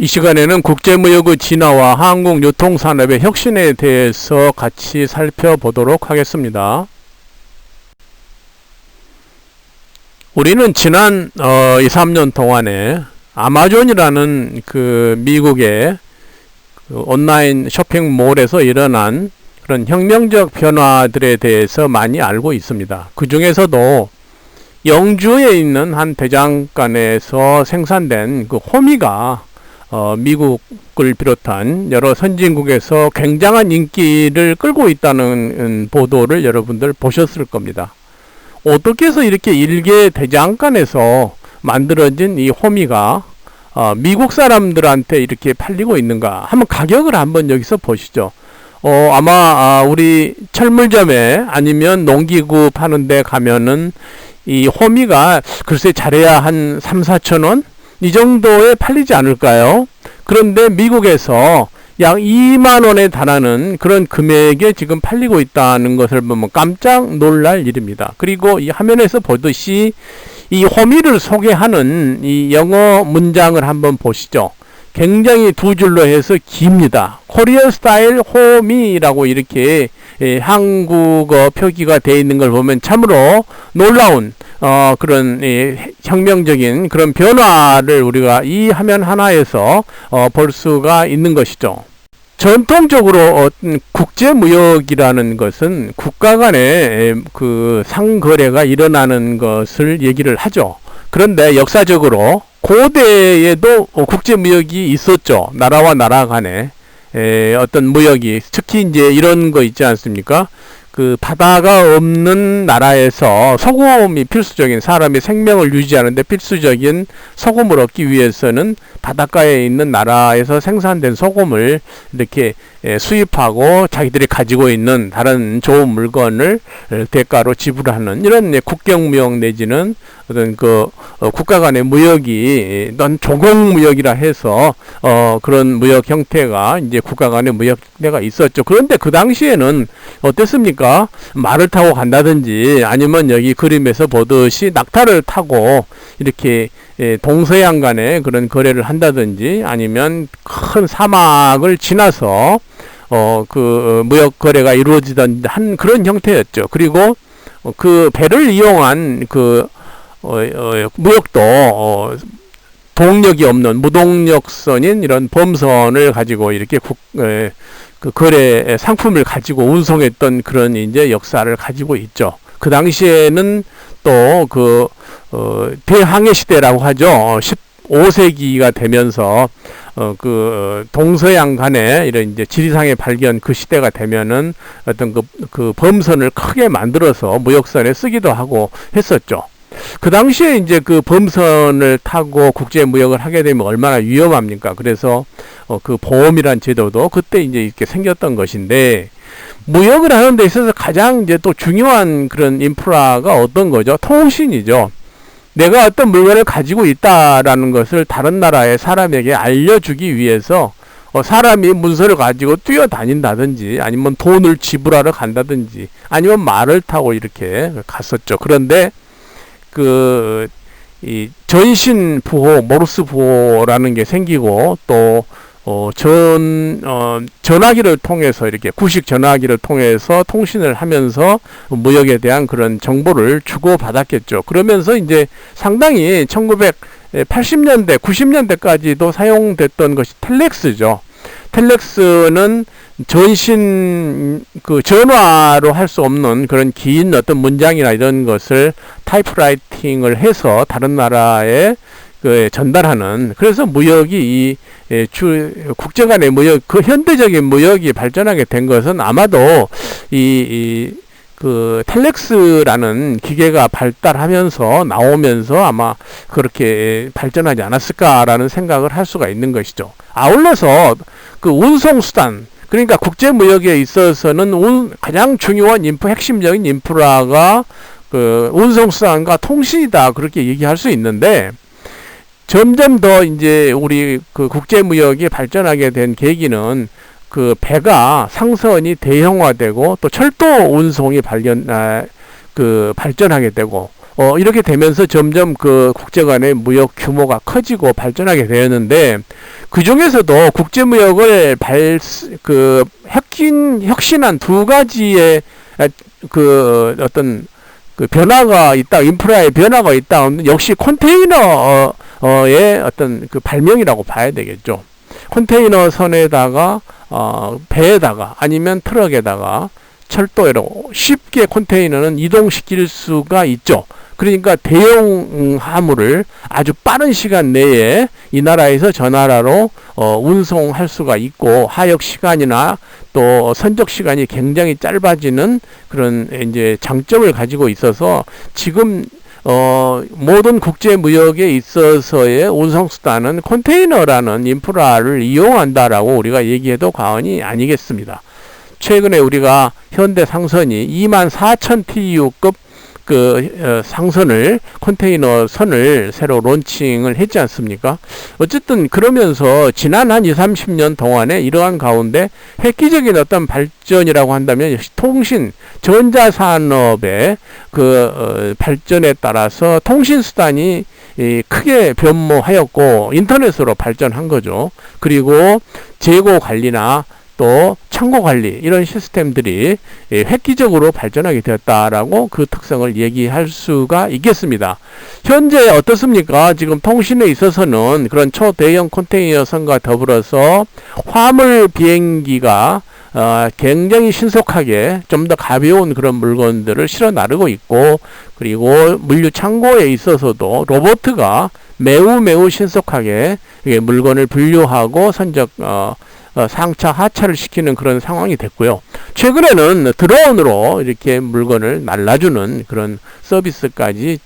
이 시간에는 국제무역의 진화와 항공유통산업의 혁신에 대해서 같이 살펴보도록 하겠습니다. 우리는 지난 2, 3년 동안에 아마존이라는 그 미국의 그 온라인 쇼핑몰에서 일어난 그런 혁명적 변화들에 대해서 많이 알고 있습니다. 그 중에서도 영주에 있는 한 대장간에서 생산된 그 호미가 미국을 비롯한 여러 선진국에서 굉장한 인기를 끌고 있다는 보도를 여러분들 보셨을 겁니다. 어떻게 해서 이렇게 일개 대장간에서 만들어진 이 호미가 미국 사람들한테 이렇게 팔리고 있는가? 한번 가격을 한번 여기서 보시죠. 아마 우리 철물점에 아니면 농기구 파는 데 가면은 이 호미가 글쎄 잘해야 한 3, 4천 원? 이 정도에 팔리지 않을까요? 그런데 미국에서 약 2만 원에 달하는 그런 금액에 지금 팔리고 있다는 것을 보면 깜짝 놀랄 일입니다. 그리고 이 화면에서 보듯이 이 호미를 소개하는 이 영어 문장을 한번 보시죠. 굉장히 두 줄로 해서 깁니다. 코리아 스타일 호미라고 이렇게 한국어 표기가 되어 있는 걸 보면 참으로 놀라운 그런 혁명적인 그런 변화를 우리가 이 화면 하나에서 볼 수가 있는 것이죠. 전통적으로 국제무역이라는 것은 국가 간의 그 상거래가 일어나는 것을 얘기를 하죠. 그런데 역사적으로 고대에도 국제무역이 있었죠. 나라와 나라 간에 어떤 무역이, 특히 이제 이런 거 있지 않습니까? 그 바다가 없는 나라에서 소금이 필수적인, 사람의 생명을 유지하는데 필수적인 소금을 얻기 위해서는 바닷가에 있는 나라에서 생산된 소금을 이렇게 수입하고 자기들이 가지고 있는 다른 좋은 물건을 대가로 지불하는 이런 국경무역 내지는 어떤 그 국가 간의 무역이 넌 조공무역이라 해서 그런 무역 형태가 이제 국가 간의 무역 형태가 있었죠. 그런데 그 당시에는 어땠습니까? 말을 타고 간다든지 아니면 여기 그림에서 보듯이 낙타를 타고 이렇게 동서양 간에 그런 거래를 한다든지 아니면 큰 사막을 지나서 무역 거래가 이루어지던 한 그런 형태였죠. 그리고 그 배를 이용한 무역도 동력이 없는 무동력선인 이런 범선을 가지고 이렇게 그 거래 상품을 가지고 운송했던 그런 이제 역사를 가지고 있죠. 그 당시에는 또 대항해 시대라고 하죠. 15세기가 되면서 동서양 간에 이런 이제 지리상의 발견 그 시대가 되면은 어떤 그 범선을 크게 만들어서 무역선에 쓰기도 하고 했었죠. 그 당시에 이제 그 범선을 타고 국제 무역을 하게 되면 얼마나 위험합니까? 그래서 그 보험이란 제도도 그때 이제 이렇게 생겼던 것인데, 무역을 하는 데 있어서 가장 이제 또 중요한 그런 인프라가 어떤 거죠? 통신이죠. 내가 어떤 물건을 가지고 있다라는 것을 다른 나라의 사람에게 알려주기 위해서 사람이 문서를 가지고 뛰어다닌다든지 아니면 돈을 지불하러 간다든지 아니면 말을 타고 이렇게 갔었죠. 그런데 이 전신 부호, 모르스 부호라는 게 생기고 또 전화기를 통해서 이렇게 구식 전화기를 통해서 통신을 하면서 무역에 대한 그런 정보를 주고받았겠죠. 그러면서 이제 상당히 1980년대, 90년대까지도 사용됐던 것이 텔렉스죠. 텔렉스는 전화로 할 수 없는 그런 긴 어떤 문장이나 이런 것을 타이프라이팅을 해서 다른 나라에 전달하는, 그래서 무역이 국제 간의 무역, 그 현대적인 무역이 발전하게 된 것은 아마도 텔렉스라는 기계가 발달하면서 나오면서 아마 그렇게 발전하지 않았을까라는 생각을 할 수가 있는 것이죠. 아울러서 그 운송수단, 그러니까 국제무역에 있어서는 가장 중요한 핵심적인 인프라가 운송수단과 통신이다, 그렇게 얘기할 수 있는데, 점점 더 이제 우리 국제무역이 발전하게 된 계기는 배가 상선이 대형화되고 또 철도 운송이 발전하게 되고 이렇게 되면서 점점 그 국제 간의 무역 규모가 커지고 발전하게 되었는데, 그 중에서도 국제무역을 혁신한 두 가지의 어떤 그 변화가 있다, 인프라의 변화가 있다. 역시 컨테이너의 어떤 그 발명이라고 봐야 되겠죠. 컨테이너 선에다가 배에다가 아니면 트럭에다가 철도로 쉽게 컨테이너는 이동시킬 수가 있죠. 그러니까 대형 화물을 아주 빠른 시간 내에 이 나라에서 저 나라로 운송할 수가 있고, 하역 시간이나 또 선적 시간이 굉장히 짧아지는 그런 이제 장점을 가지고 있어서, 지금 모든 국제 무역에 있어서의 운송 수단은 컨테이너라는 인프라를 이용한다라고 우리가 얘기해도 과언이 아니겠습니다. 최근에 우리가 현대 상선이 24,000 TEU급 상선을, 컨테이너 선을 새로 론칭을 했지 않습니까? 어쨌든 그러면서 지난 한 20-30년 동안에 이러한 가운데 획기적인 어떤 발전이라고 한다면, 역시 통신, 전자산업의 발전에 따라서 통신수단이 크게 변모하였고 인터넷으로 발전한 거죠. 그리고 재고 관리나 또 창고 관리, 이런 시스템들이 획기적으로 발전하게 되었다라고 그 특성을 얘기할 수가 있겠습니다. 현재 어떻습니까? 지금 통신에 있어서는 그런 초대형 컨테이너선과 더불어서 화물 비행기가 굉장히 신속하게 좀 더 가벼운 그런 물건들을 실어 나르고 있고, 그리고 물류 창고에 있어서도 로봇가 매우 신속하게 물건을 분류하고 선적 상차 하차를 시키는 그런 상황이 됐고요. 최근에는 드론으로 이렇게 물건을 날라주는 그런 서비스까지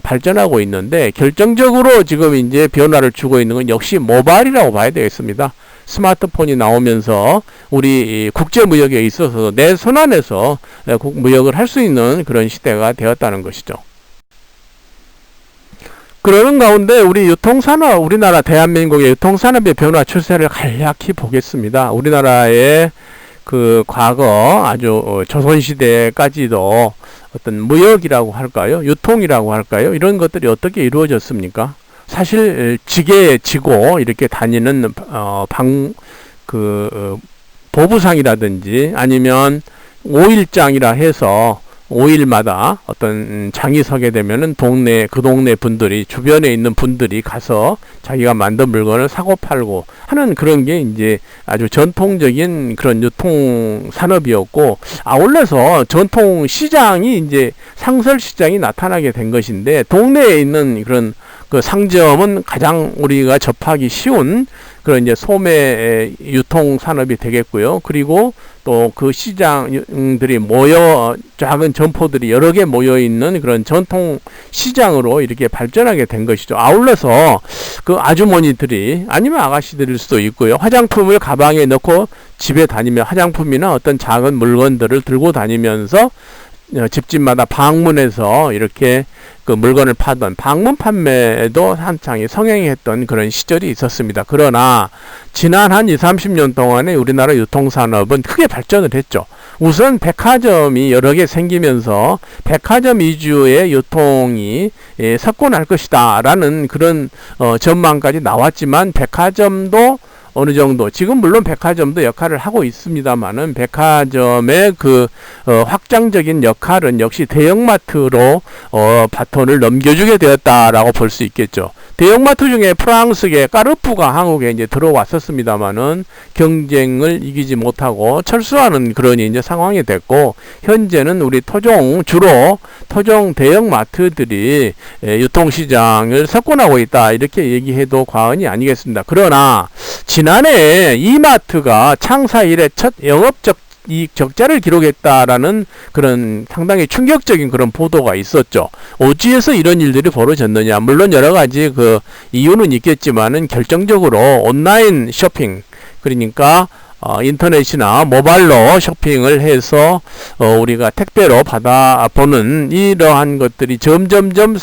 발전하고 있는데, 결정적으로 지금 이제 변화를 주고 있는 건 역시 모바일이라고 봐야 되겠습니다. 스마트폰이 나오면서 우리 국제 무역에 있어서 내 손안에서 무역을 할 수 있는 그런 시대가 되었다는 것이죠. 그러는 가운데 우리나라 대한민국의 유통산업의 변화 추세를 간략히 보겠습니다. 우리나라의 그 과거 아주 조선시대까지도 어떤 무역이라고 할까요? 유통이라고 할까요? 이런 것들이 어떻게 이루어졌습니까? 사실 지게에 지고 이렇게 다니는 보부상이라든지 아니면 5일장이라 해서 5일마다 어떤 장이 서게 되면은 그 동네 분들이, 주변에 있는 분들이 가서 자기가 만든 물건을 사고 팔고 하는 그런 게 이제 아주 전통적인 그런 유통 산업이었고, 아울러서 전통 시장이 이제 상설 시장이 나타나게 된 것인데, 동네에 있는 그런 그 상점은 가장 우리가 접하기 쉬운 그런 이제 소매 유통 산업이 되겠고요. 그리고 또 그 시장들이 작은 점포들이 여러 개 모여 있는 그런 전통 시장으로 이렇게 발전하게 된 것이죠. 아울러서 그 아주머니들이, 아니면 아가씨들일 수도 있고요, 화장품을 가방에 넣고 집에 다니며 화장품이나 어떤 작은 물건들을 들고 다니면서 집집마다 방문해서 이렇게 그 물건을 파던 방문 판매도 한창 성행했던 그런 시절이 있었습니다. 그러나 지난 한 20-30년 동안에 우리나라 유통산업은 크게 발전을 했죠. 우선 백화점이 여러 개 생기면서 백화점 위주의 유통이 석권할 것이다 라는 그런 전망까지 나왔지만, 백화점도 어느 정도, 지금 물론 백화점도 역할을 하고 있습니다만은, 백화점의 확장적인 역할은 역시 대형마트로 바톤을 넘겨주게 되었다라고 볼 수 있겠죠. 대형마트 중에 프랑스계 까르푸가 한국에 이제 들어왔었습니다만은 경쟁을 이기지 못하고 철수하는 그런 이제 상황이 됐고, 현재는 우리 주로 토종 대형마트들이 유통시장을 석권하고 있다, 이렇게 얘기해도 과언이 아니겠습니다. 그러나 지난해 이마트가 창사 이래 첫 영업적 이익 적자를 기록했다라는 그런 상당히 충격적인 그런 보도가 있었죠. 어찌해서 이런 일들이 벌어졌느냐? 물론 여러 가지 그 이유는 있겠지만은, 결정적으로 온라인 쇼핑, 그러니까 인터넷이나 모바일로 쇼핑을 해서 우리가 택배로 받아보는 이러한 것들이 점점점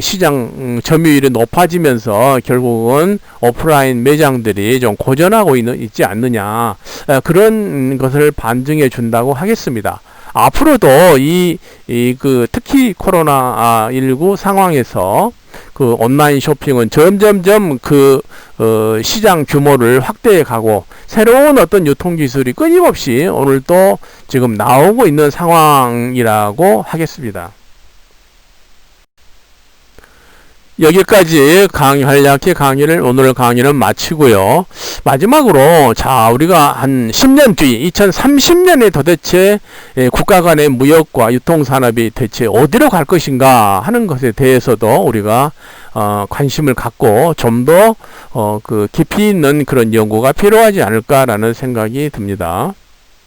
시장 점유율이 높아지면서 결국은 오프라인 매장들이 좀 고전하고 있지 않느냐, 그런 것을 반증해 준다고 하겠습니다. 앞으로도 특히 코로나19 상황에서 그 온라인 쇼핑은 점점점 시장 규모를 확대해 가고 새로운 어떤 유통기술이 끊임없이 오늘도 지금 나오고 있는 상황이라고 하겠습니다. 여기까지 한략히 오늘 강의를 마치고요. 마지막으로, 우리가 한 10년 뒤, 2030년에 도대체 국가 간의 무역과 유통산업이 대체 어디로 갈 것인가 하는 것에 대해서도 우리가, 관심을 갖고 좀 더, 깊이 있는 그런 연구가 필요하지 않을까라는 생각이 듭니다.